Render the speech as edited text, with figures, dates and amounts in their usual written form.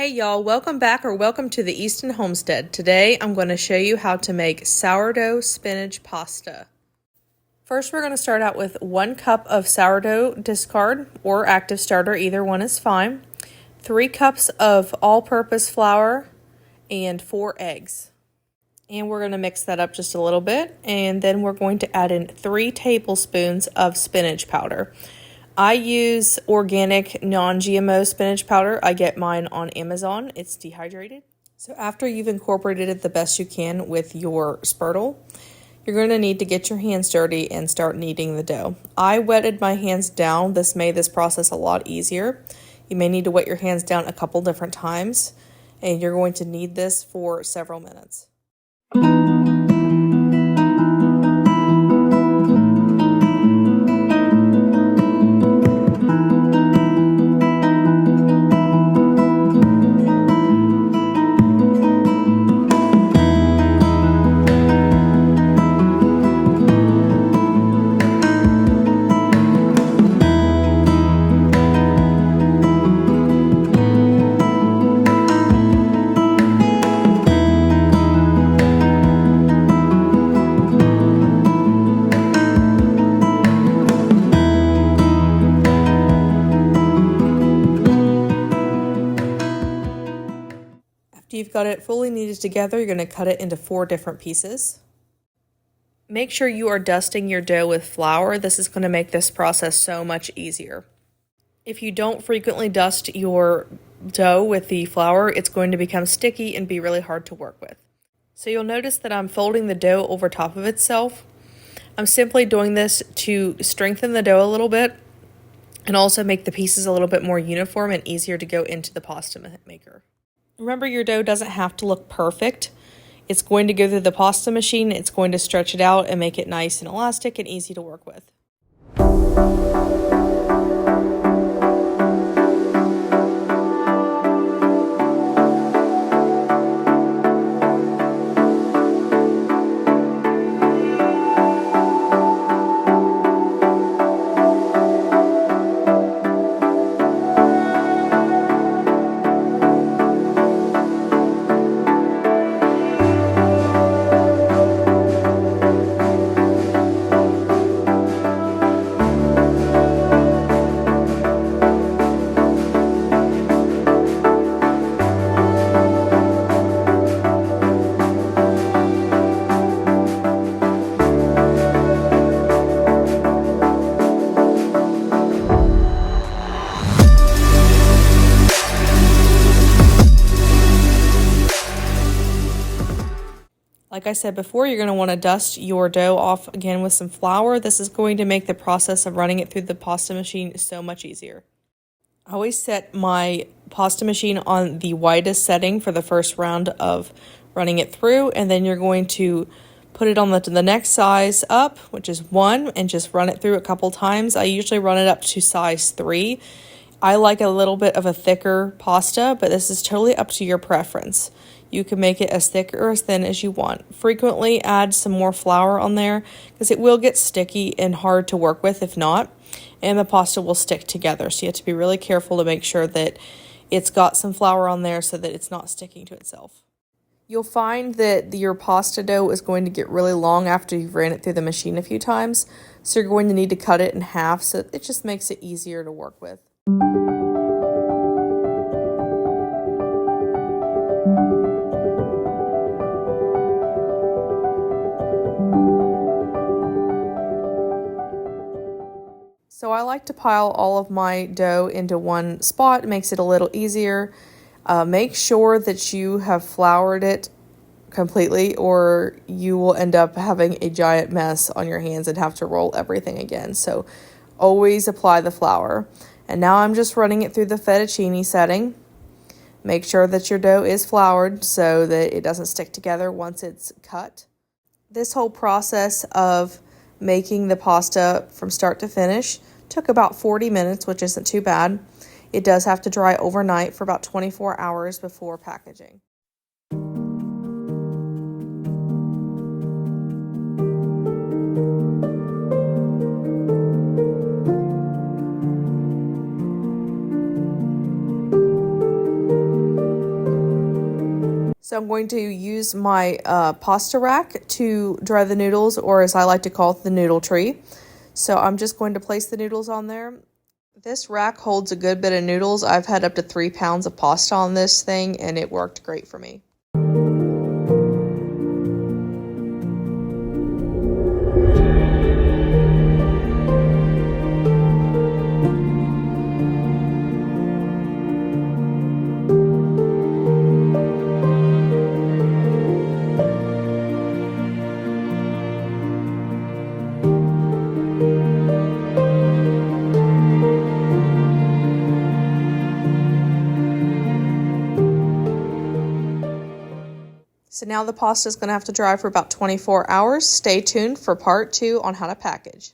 Hey y'all, welcome back or welcome to the Easton Homestead. Today I'm going to show you how to make sourdough spinach pasta. First we're going to start out with 1 cup of sourdough discard or active starter, either one is fine, 3 cups of all-purpose flour, and 4 eggs. And we're going to mix that up just a little bit, and then we're going to add in 3 tablespoons of spinach powder. I use organic non-GMO spinach powder. I get mine on Amazon. It's dehydrated. So after you've incorporated it the best you can with your spurtle, you're going to need to get your hands dirty and start kneading the dough. I wetted my hands down. This made this process a lot easier. You may need to wet your hands down a couple different times, and you're going to knead this for several minutes. After you've got it fully kneaded together, you're going to cut it into 4 different pieces. Make sure you are dusting your dough with flour. This is going to make this process so much easier. If you don't frequently dust your dough with the flour, it's going to become sticky and be really hard to work with. So you'll notice that I'm folding the dough over top of itself. I'm simply doing this to strengthen the dough a little bit and also make the pieces a little bit more uniform and easier to go into the pasta maker. Remember, your dough doesn't have to look perfect. It's going to go through the pasta machine. It's going to stretch it out and make it nice and elastic and easy to work with. Like I said before, you're going to want to dust your dough off again with some flour. This is going to make the process of running it through the pasta machine so much easier. I always set my pasta machine on the widest setting for the first round of running it through, and then you're going to put it on the next size up, which is 1, and just run it through a couple times. I usually run it up to size 3. I like a little bit of a thicker pasta, but this is totally up to your preference. You can make it as thick or as thin as you want. Frequently add some more flour on there because it will get sticky and hard to work with if not, and the pasta will stick together. So you have to be really careful to make sure that it's got some flour on there so that it's not sticking to itself. You'll find that your pasta dough is going to get really long after you've ran it through the machine a few times, so you're going to need to cut it in half so it just makes it easier to work with. So I like to pile all of my dough into one spot. It makes it a little easier. Make sure that you have floured it completely, or you will end up having a giant mess on your hands and have to roll everything again. So always apply the flour. And now I'm just running it through the fettuccine setting. Make sure that your dough is floured so that it doesn't stick together once it's cut. This whole process of making the pasta from start to finish took about 40 minutes, which isn't too bad. It does have to dry overnight for about 24 hours before packaging. So I'm going to use my pasta rack to dry the noodles, or as I like to call it, the noodle tree. So I'm just going to place the noodles on there. This rack holds a good bit of noodles. I've had up to 3 pounds of pasta on this thing, and it worked great for me. So now the pasta is going to have to dry for about 24 hours. Stay tuned for part 2 on how to package.